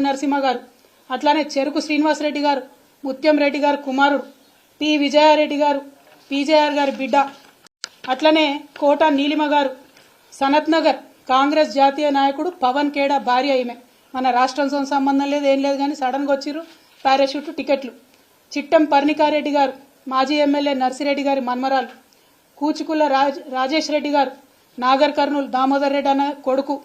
నరసింహ గారు, అట్లానే చెరుకు శ్రీనివాసరెడ్డి గారు, ముత్యం రెడ్డి గారు కుమారుడు, పి విజయారెడ్డి గారు, పీజేఆర్ గారి బిడ్డ, అట్లనే కోట నీలిమ గారు, సనత్ నగర్ కాంగ్రెస్ జాతీయ నాయకుడు పవన్ ఖేడా భార్య ఈమె. మన రాష్ట్రంతో సంబంధం లేదు, ఏం లేదు, కానీ సడన్గా వచ్చిర్రు, పారాషూట్ టికెట్లు. చిట్టం పర్ణికారెడ్డి గారు, మాజీ ఎమ్మెల్యే నర్సిరెడ్డి గారి మన్మరాలు, కూచుకుల రాజేష్ రెడ్డి గారు, నాగర్ కర్నూలు దామోదర్ రెడ్డి అన్న కొడుకు,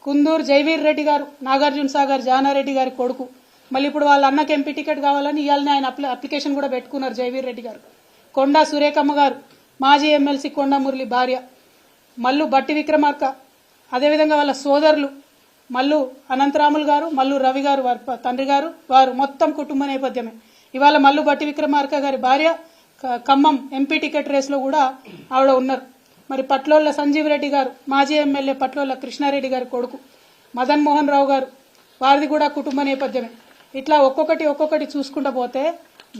కుందూరు జైవీర్ రెడ్డి గారు, నాగార్జున సాగర్ జానారెడ్డి గారి కొడుకు. మళ్ళీ ఇప్పుడు వాళ్ళ అన్నకి ఎంపీ టికెట్ కావాలని ఇవాళనే ఆయన అప్లికేషన్ కూడా పెట్టుకున్నారు జైవీర్ రెడ్డి గారు. కొండా సురేఖమ్మ గారు, మాజీ ఎమ్మెల్సీ కొండా మురళి భార్య, మల్లు బట్టి విక్రమార్క, అదేవిధంగా వాళ్ళ సోదరులు మల్లు అనంతరాములు గారు, మల్లు రవి గారు వారి తండ్రి గారు, వారు మొత్తం కుటుంబ నేపథ్యమే. ఇవాళ మల్లు బట్టి విక్రమార్క గారి భార్య ఖమ్మం ఎంపీ టికెట్ రేసులో కూడా ఆవిడ ఉన్నారు. మరి పట్లోళ్ళ సంజీవ్ రెడ్డి గారు, మాజీ ఎమ్మెల్యే పట్లోళ్ళ కృష్ణారెడ్డి గారి కొడుకు, మదన్ మోహన్ రావు గారు, వారిది కూడా కుటుంబ నేపథ్యమే. ఇట్లా ఒక్కొక్కటి చూసుకుంటూ పోతే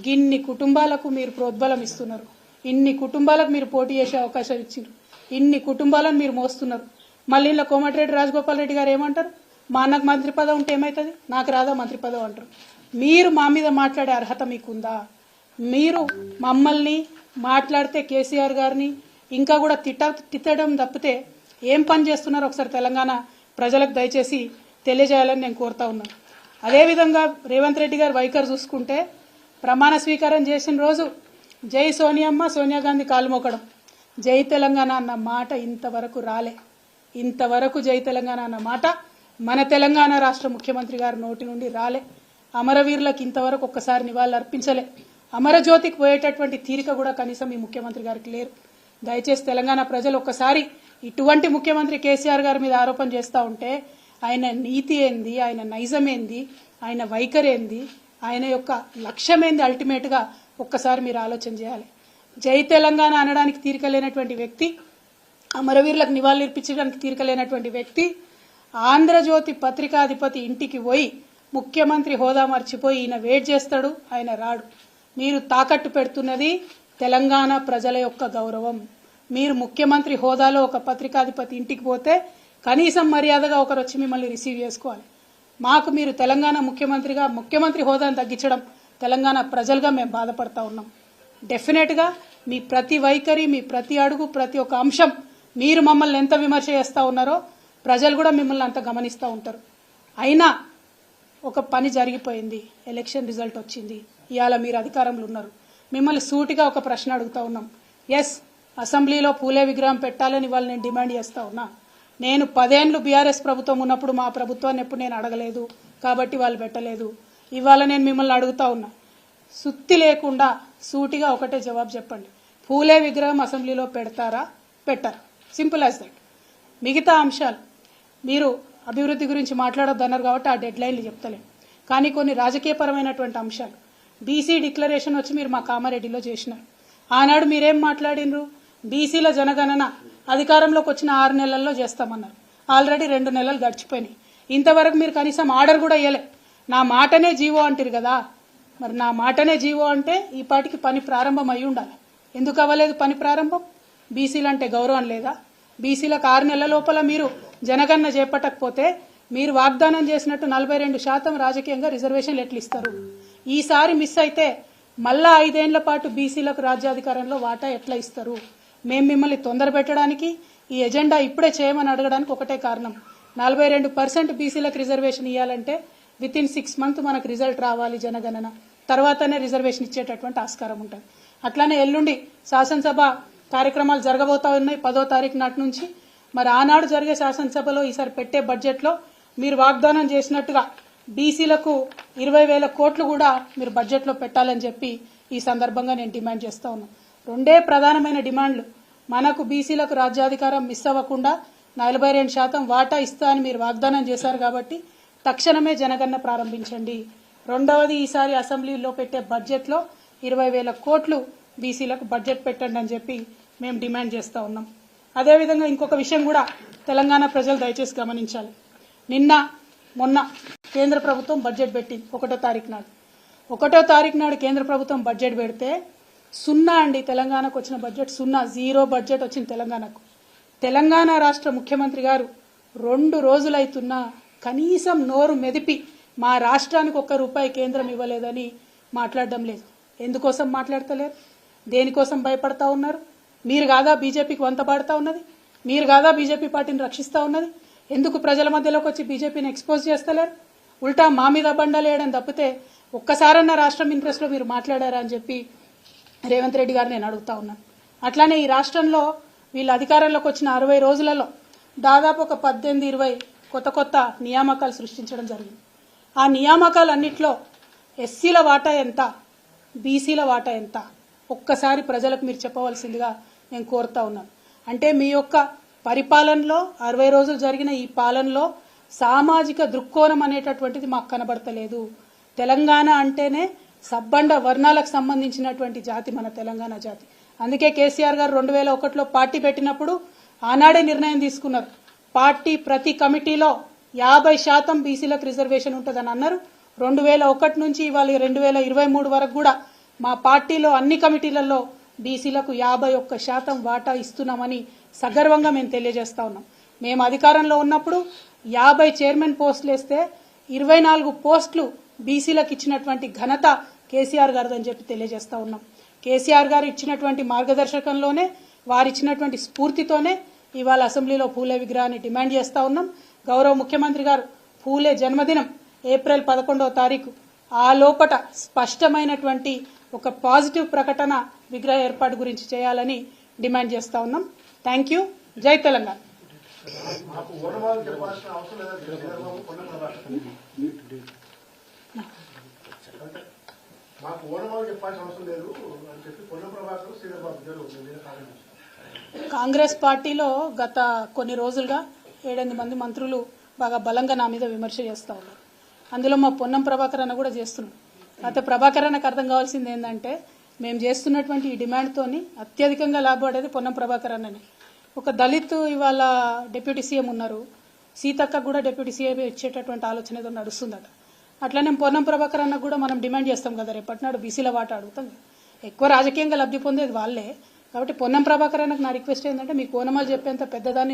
గిన్ని కుటుంబాలకు మీరు ప్రోద్బలం ఇస్తున్నారు, ఇన్ని కుటుంబాలకు మీరు పోటీ చేసే అవకాశం ఇచ్చారు, ఇన్ని కుటుంబాలను మీరు మోస్తున్నారు. మళ్ళీ ఇలా కోమటిరెడ్డి రాజగోపాల్ రెడ్డి గారు ఏమంటారు, మా అన్నకు మంత్రి పదవి ఉంటే ఏమవుతుంది, నాకు రాదా మంత్రి పదవి అంటారు. మీరు మా మీద మాట్లాడే అర్హత మీకుందా? మీరు మమ్మల్ని మాట్లాడితే కేసీఆర్ గారిని ఇంకా కూడా తిట్టడం తప్పితే ఏం పని చేస్తున్నారో ఒకసారి తెలంగాణ ప్రజలకు దయచేసి తెలియజేయాలని నేను కోరుతా ఉన్నాను. అదేవిధంగా రేవంత్ రెడ్డి గారు వైఖరి చూసుకుంటే ప్రమాణ స్వీకారం చేసిన రోజు జై సోనియమ్మ, సోనియా గాంధీ కాలు మోకడం, జై తెలంగాణ అన్న మాట ఇంతవరకు రాలే. ఇంతవరకు జై తెలంగాణ అన్న మాట మన తెలంగాణ రాష్ట్ర ముఖ్యమంత్రి గారి నోటి నుండి రాలే. అమరవీరులకు ఇంతవరకు ఒక్కసారి నివాళులు అర్పించలే. అమరజ్యోతికి పోయేటటువంటి తీరిక కూడా కనీసం ఈ ముఖ్యమంత్రి గారికి లేరు. దయచేసి తెలంగాణ ప్రజలు ఒక్కసారి ఇటువంటి ముఖ్యమంత్రి కేసీఆర్ గారి మీద ఆరోపణ చేస్తూ ఉంటే ఆయన నీతి ఏంది, ఆయన నైజం ఏంది, ఆయన వైఖరి ఏంది, ఆయన యొక్క లక్ష్యం ఏంది, అల్టిమేట్గా ఒక్కసారి మీరు ఆలోచన చేయాలి. జై తెలంగాణ అనడానికి తీరిక లేనటువంటి వ్యక్తి, అమరవీరులకు నివాళులు ఇర్పించడానికి తీరిక లేనటువంటి వ్యక్తి ఆంధ్రజ్యోతి పత్రికాధిపతి ఇంటికి పోయి ముఖ్యమంత్రి హోదా మర్చిపోయి ఈయన వెయిట్ చేస్తాడు, ఆయన రాడు. మీరు తాకట్టు పెడుతున్నది తెలంగాణ ప్రజల యొక్క గౌరవం. మీరు ముఖ్యమంత్రి హోదాలో ఒక పత్రికాధిపతి ఇంటికి పోతే కనీసం మర్యాదగా ఒకరు వచ్చి మిమ్మల్ని రిసీవ్ చేసుకోవాలి. మాకు మీరు తెలంగాణ ముఖ్యమంత్రిగా ముఖ్యమంత్రి హోదాను తగ్గించడం తెలంగాణ ప్రజలుగా మేము బాధపడతా ఉన్నాం. డెఫినెట్గా మీ ప్రతి వైఖరి, మీ ప్రతి అడుగు, ప్రతి ఒక్క అంశం మీరు మమ్మల్ని ఎంత విమర్శ చేస్తూ ఉన్నారో ప్రజలు కూడా మిమ్మల్ని అంత గమనిస్తూ ఉంటారు. అయినా ఒక పని జరిగిపోయింది, ఎలక్షన్ రిజల్ట్ వచ్చింది, ఇవాళ మీరు అధికారంలో ఉన్నారు. మిమ్మల్ని సూటిగా ఒక ప్రశ్న అడుగుతా ఉన్నాం. ఎస్, అసెంబ్లీలో పూలే విగ్రహం పెట్టాలని వాళ్ళు నేను డిమాండ్ చేస్తా ఉన్నా. నేను 10 ఏళ్లు బీఆర్ఎస్ ప్రభుత్వం ఉన్నప్పుడు మా ప్రభుత్వాన్ని ఎప్పుడు నేను అడగలేదు కాబట్టి వాళ్ళు పెట్టలేదు. ఇవాళ నేను మిమ్మల్ని అడుగుతా ఉన్నా, సుత్తి లేకుండా సూటిగా ఒకటే జవాబు చెప్పండి. పూలే విగ్రహం అసెంబ్లీలో పెడతారా, పెట్టారా? Simple as that. మిగతా అంశాలు మీరు అభివృద్ధి గురించి మాట్లాడొద్దన్నారు కాబట్టి ఆ డెడ్ లైన్లు చెప్తలేము. కానీ కొన్ని రాజకీయపరమైనటువంటి అంశాలు, బీసీ డిక్లరేషన్ వచ్చి మీరు మా కామారెడ్డిలో చేసినారు. ఆనాడు మీరేం మాట్లాడినరు? బీసీల జనగణన అధికారంలోకి వచ్చిన 6 నెలల్లో చేస్తామన్నారు. ఆల్రెడీ 2 నెలలు గడిచిపోయినాయి. ఇంతవరకు మీరు కనీసం ఆర్డర్ కూడా ఇవ్వలే. నా మాటనే జీవో అంటారు కదా, మరి నా మాటనే జీవో అంటే ఈ పాటికి పని ప్రారంభం అయి ఉండాలి. ఎందుకు అవ్వలేదు పని ప్రారంభం? బీసీలు అంటే గౌరవం లేదా? బీసీలకు 6 నెలల లోపల మీరు జనగణన చేపట్టకపోతే మీరు వాగ్దానం చేసినట్టు 42% రాజకీయంగా రిజర్వేషన్లు ఎట్లు ఇస్తారు? ఈసారి మిస్ అయితే మళ్ళా 5 ఏళ్ల పాటు బీసీలకు రాజ్యాధికారంలో వాటా ఎట్లా ఇస్తారు? మేము మిమ్మల్ని తొందర పెట్టడానికి ఈ ఎజెండా ఇప్పుడే చేయమని అడగడానికి ఒకటే కారణం. 42% బీసీలకు రిజర్వేషన్ ఇవ్వాలంటే వితిన్ 6 months మనకు రిజల్ట్ రావాలి జనగణన, తర్వాతనే రిజర్వేషన్ ఇచ్చేటటువంటి ఆస్కారం ఉంటుంది. అట్లానే ఎల్లుండి శాసనసభ కార్యక్రమాలు జరగబోతా ఉన్నాయి 10వ తారీఖు నాటి నుంచి. మరి ఆనాడు జరిగే శాసనసభలో ఈసారి పెట్టే బడ్జెట్లో మీరు వాగ్దానం చేసినట్టుగా బీసీలకు 20,000 కోట్లు కూడా మీరు బడ్జెట్లో పెట్టాలని చెప్పి ఈ సందర్భంగా నేను డిమాండ్ చేస్తా ఉన్నాను. 2 ప్రధానమైన డిమాండ్లు. మనకు బీసీలకు రాజ్యాధికారం మిస్ అవ్వకుండా 42% వాటా ఇస్తా అని మీరు వాగ్దానం చేశారు కాబట్టి తక్షణమే జనగణన ప్రారంభించండి. రెండవది, ఈసారి అసెంబ్లీలో పెట్టే బడ్జెట్లో 20,000 కోట్లు బీసీలకు బడ్జెట్ పెట్టండి అని చెప్పి మేము డిమాండ్ చేస్తూ ఉన్నాం. అదేవిధంగా ఇంకొక విషయం కూడా తెలంగాణ ప్రజలు దయచేసి గమనించాలి. నిన్న మొన్న కేంద్ర ప్రభుత్వం బడ్జెట్ పెట్టింది 1వ తారీఖు నాడు. 1వ తారీఖు నాడు కేంద్ర ప్రభుత్వం బడ్జెట్ పెడితే 0 అండి తెలంగాణకు వచ్చిన బడ్జెట్, 0 బడ్జెట్ వచ్చింది తెలంగాణకు. తెలంగాణ రాష్ట్ర ముఖ్యమంత్రి గారు 2 రోజులైతున్నా కనీసం నోరు మెదిపి మా రాష్ట్రానికి ఒక్క రూపాయి కేంద్రం ఇవ్వలేదని మాట్లాడడం లేదు. ఎందుకోసం మాట్లాడతలేరు? దేనికోసం భయపడతా ఉన్నారు? మీరు కాదా బీజేపీకి వంత పాడుతూ ఉన్నది? మీరు కాదా బీజేపీ పార్టీని రక్షిస్తూ ఉన్నది? ఎందుకు ప్రజల మధ్యలోకి వచ్చి బీజేపీని ఎక్స్పోజ్ చేస్తలేరు? ఉల్టా మా మీద బండాలు వేయడం తప్పితే ఒక్కసారన్న రాష్ట్రం ఇంట్రెస్ట్లో మీరు మాట్లాడారా అని చెప్పి రేవంత్ రెడ్డి గారు నేను అడుగుతా ఉన్నాను. అట్లానే ఈ రాష్ట్రంలో వీళ్ళు అధికారంలోకి వచ్చిన 60 రోజులలో దాదాపు ఒక 18-20 కొత్త నియామకాలు సృష్టించడం జరిగింది. ఆ నియామకాలన్నింటిలో ఎస్సీల వాటా ఎంత, బీసీల వాటా ఎంత ఒక్కసారి ప్రజలకు మీరు చెప్పవలసిందిగా నేను కోరుతా ఉన్నాను. అంటే మీ యొక్క పరిపాలనలో 60 రోజులు జరిగిన ఈ పాలనలో సామాజిక దృక్కోణం అనేటటువంటిది మాకు కనబడతలేదు. తెలంగాణ అంటేనే సబ్బండ వర్ణాలకు సంబంధించినటువంటి జాతి మన తెలంగాణ జాతి. అందుకే కేసీఆర్ గారు 2001లో పార్టీ పెట్టినప్పుడు ఆనాడే నిర్ణయం తీసుకున్నారు. పార్టీ ప్రతి కమిటీలో 50% బీసీలకు రిజర్వేషన్ ఉంటుందని అన్నారు. 2001 నుంచి ఇవాళ 2023 వరకు కూడా మా పార్టీలో అన్ని కమిటీలలో బీసీలకు 51% వాటా ఇస్తున్నామని సగర్వంగా మేము తెలియజేస్తా ఉన్నాం. మేము అధికారంలో ఉన్నప్పుడు 50 చైర్మన్ పోస్టులు వేస్తే 24 పోస్టులు బీసీలకు ఇచ్చినటువంటి ఘనత కేసీఆర్ గారిదని చెప్పి తెలియజేస్తా ఉన్నాం. కేసీఆర్ గారు ఇచ్చినటువంటి మార్గదర్శకంలోనే వారిచ్చినటువంటి స్ఫూర్తితోనే ఇవాళ అసెంబ్లీలో పూలే విగ్రహాన్ని డిమాండ్ చేస్తా ఉన్నాం. గౌరవ ముఖ్యమంత్రి గారు పూలే జన్మదినం ఏప్రిల్ 11వ తారీఖు ఆ లోపట స్పష్టమైనటువంటి ఒక పాజిటివ్ ప్రకటన విగ్రహ ఏర్పాటు గురించి చేయాలని డిమాండ్ చేస్తా ఉన్నాం. Thank you. జై తెలంగాణ. కాంగ్రెస్ పార్టీలో గత కొన్ని రోజులుగా 7-8 మంది మంత్రులు బాగా బలంగా నా మీద విమర్శ చేస్తూ ఉన్నారు. అందులో మా పొన్నం ప్రభాకర్ అన్న కూడా చేస్తున్నాడు. అయితే ప్రభాకర్ అన్నకు అర్థం కావాల్సింది ఏంటంటే మేము చేస్తున్నటువంటి ఈ డిమాండ్తోని అత్యధికంగా లాభపడేది పొన్నం ప్రభాకర్ అన్ననే. ఒక దళిత్ ఇవాళ డిప్యూటీ సీఎం ఉన్నారు, సీతక్క కూడా డిప్యూటీ సీఎం ఇచ్చేటటువంటి ఆలోచన ఏదో నడుస్తుందట. అట్లనే పొన్నం ప్రభాకర్ అన్నకు కూడా మనం డిమాండ్ చేస్తాం కదా, రేపటినాడు బీసీల వాటా అడుగుతాం కదా. ఎక్కువ రాజకీయంగా లబ్ధి పొందేది వాళ్ళే. కాబట్టి పొన్నం ప్రభాకర్ అన్నకు నా రిక్వెస్ట్ ఏంటంటే మీ కోనమాలు చెప్పేంత పెద్దదాన్ని